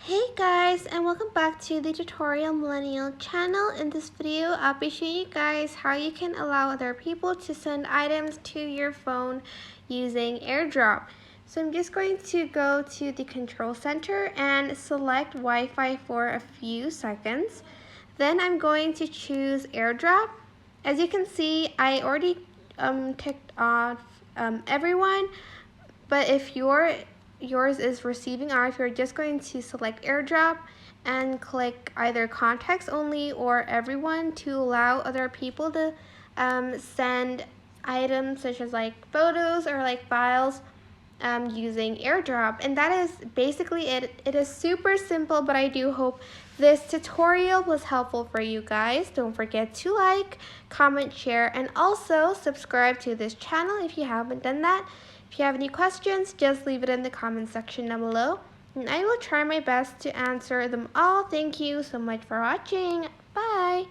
Hey guys, and welcome back to the Tutorial Millennial channel. In this video, I'll be showing you guys how you can allow other people to send items to your phone using AirDrop. So I'm just going to go to the control center and select Wi-Fi for a few seconds. Then I'm going to choose AirDrop. As you can see, I already ticked off everyone, but if yours is receiving RF, you're just going to select AirDrop and click either contacts only or everyone to allow other people to send items such as like photos or like files using AirDrop. And that is basically it. It is super simple, but I do hope this tutorial was helpful for you guys. Don't forget to like, comment, share, and also subscribe to this channel if you haven't done that. If you have any questions, just leave it in the comment section down below, and I will try my best to answer them all. Thank you so much for watching. Bye!